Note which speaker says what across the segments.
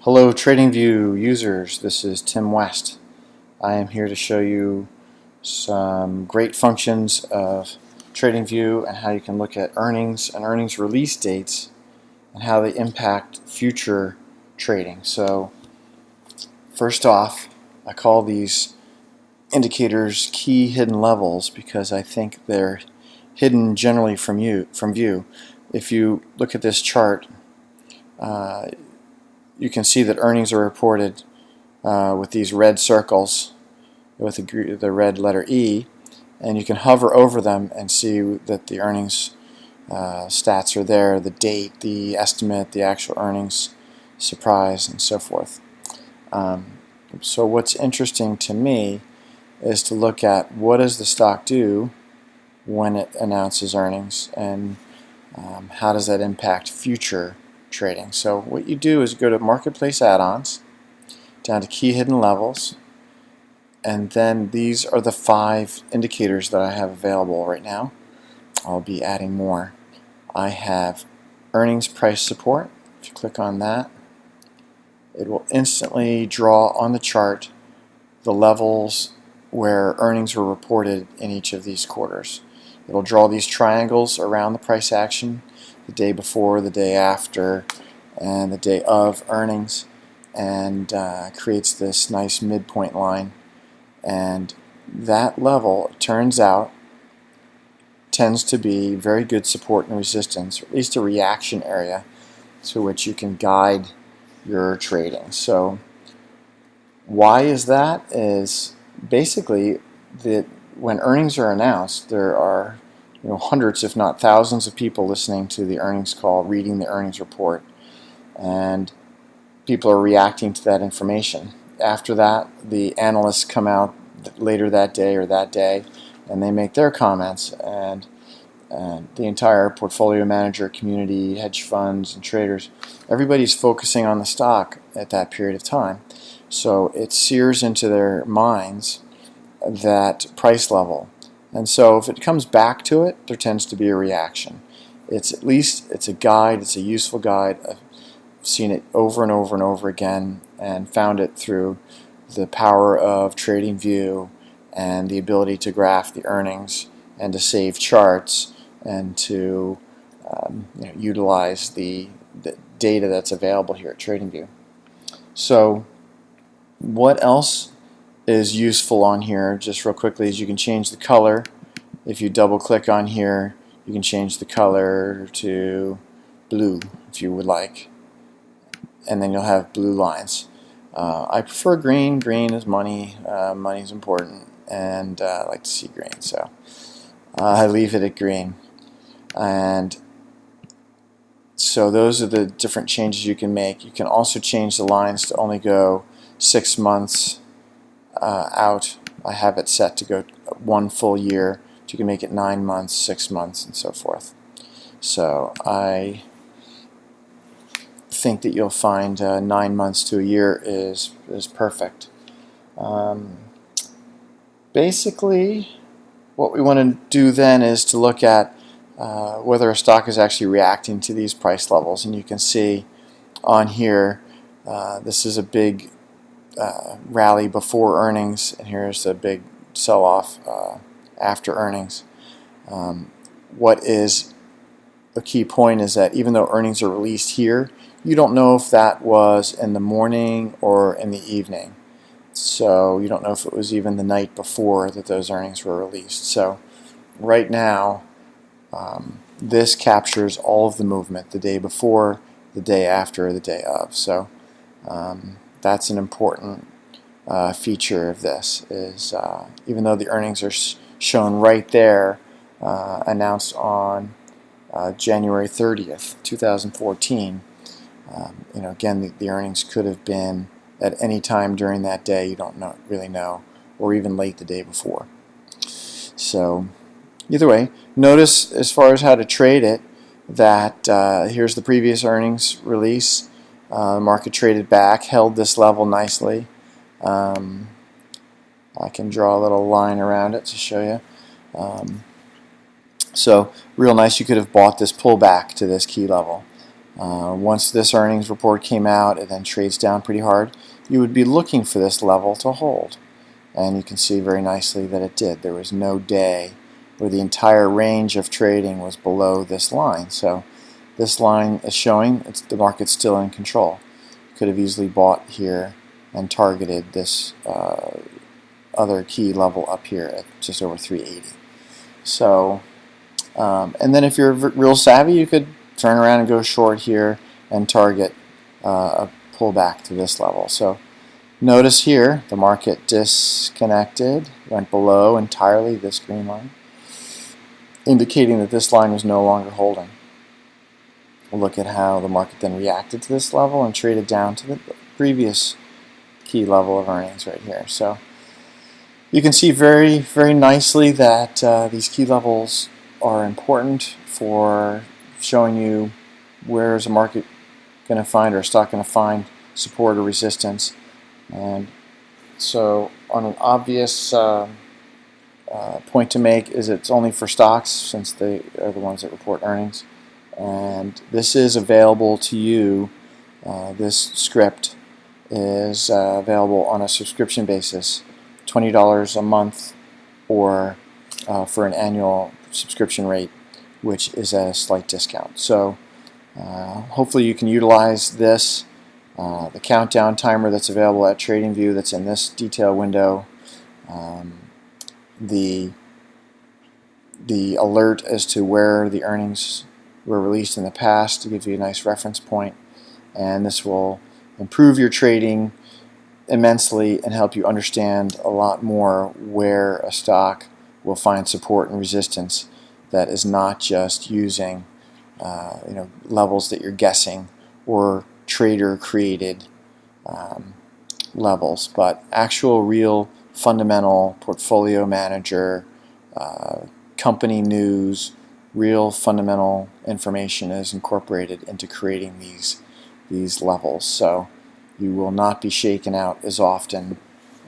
Speaker 1: Hello TradingView users, this is Tim West. I am here to show you some great functions of TradingView and how you can look at earnings and earnings release dates and how they impact future trading. So first off, I call these indicators key hidden levels because I think they're hidden generally from view. If you look at this chart, you can see that earnings are reported with these red circles with the red letter E, and you can hover over them and see that the earnings stats are there, the date, the estimate, the actual earnings, surprise, and so forth. So what's interesting to me is to look at what does the stock do when it announces earnings, and how does that impact future trading. So what you do is go to Marketplace Add-ons, down to Key Hidden Levels, and then these are the 5 indicators that I have available right now. I'll be adding more. I have Earnings Price Support. If you click on that, it will instantly draw on the chart the levels where earnings were reported in each of these quarters. It will draw these triangles around the price action, the day before, the day after, and the day of earnings, and creates this nice midpoint line. And that level, it turns out, tends to be very good support and resistance, or at least a reaction area to which you can guide your trading. So why is that? Is basically that when earnings are announced, there are hundreds, if not thousands, of people listening to the earnings call, reading the earnings report, and people are reacting to that information. After that, the analysts come out later that day or that day, and they make their comments, and the entire portfolio manager community, hedge funds, and traders, everybody's focusing on the stock at that period of time. So it sears into their minds that price level. And so if it comes back to it, there tends to be a reaction. It's a guide, it's a useful guide. I've seen it over and over and over again and found it through the power of TradingView and the ability to graph the earnings and to save charts and to utilize the data that's available here at TradingView. So what else is useful on here, just real quickly, is you can change the color. If you double click on here, you can change the color to blue if you would like, and then you'll have blue lines. I prefer green. Green is money. Money is important, and I like to see green, so I leave it at green. And so those are the different changes you can make. You can also change the lines to only go 6 months out. I have it set to go 1 full year. You can make it 9 months, 6 months, and so forth. So I think that you'll find 9 months to a year is perfect. Basically, what we want to do then is to look at whether a stock is actually reacting to these price levels. And you can see on here, this is a big rally before earnings, and here's a big sell-off after earnings. What is the key point is that even though earnings are released here, you don't know if that was in the morning or in the evening. So you don't know if it was even the night before that those earnings were released. So right now, this captures all of the movement, the day before, the day after, the day of. So that's an important feature of this, is even though the earnings are shown right there, announced on January 30th, 2014, again, the earnings could have been at any time during that day. You don't really know, or even late the day before. So either way, notice as far as how to trade it that here's the previous earnings release. The market traded back, held this level nicely. I can draw a little line around it to show you. So real nice. You could have bought this pullback to this key level. Once this earnings report came out, it then trades down pretty hard. You would be looking for this level to hold. And you can see very nicely that it did. There was no day where the entire range of trading was below this line. So this line is showing the market's still in control. Could have easily bought here and targeted this other key level up here at just over 380. So, and then if you're real savvy, you could turn around and go short here and target a pullback to this level. So notice here the market disconnected, went below entirely this green line, indicating that this line was no longer holding. Look at how the market then reacted to this level and traded down to the previous key level of earnings right here. So you can see very, very nicely that these key levels are important for showing you where is a market going to find, or a stock going to find, support or resistance. And so on an obvious point to make is it's only for stocks, since they are the ones that report earnings. And this is available to you. This script is available on a subscription basis, $20 a month, or for an annual subscription rate, which is at a slight discount. So hopefully you can utilize this. The countdown timer that's available at TradingView, that's in this detail window, the alert as to where the earnings were released in the past to give you a nice reference point, and this will improve your trading immensely and help you understand a lot more where a stock will find support and resistance that is not just using levels that you're guessing or trader created levels, but actual real fundamental portfolio manager, company news, real fundamental information is incorporated into creating these levels. So you will not be shaken out as often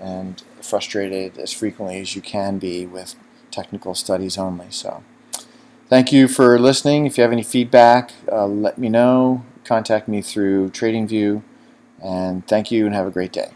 Speaker 1: and frustrated as frequently as you can be with technical studies only. So thank you for listening. If you have any feedback, let me know. Contact me through TradingView, and thank you and have a great day.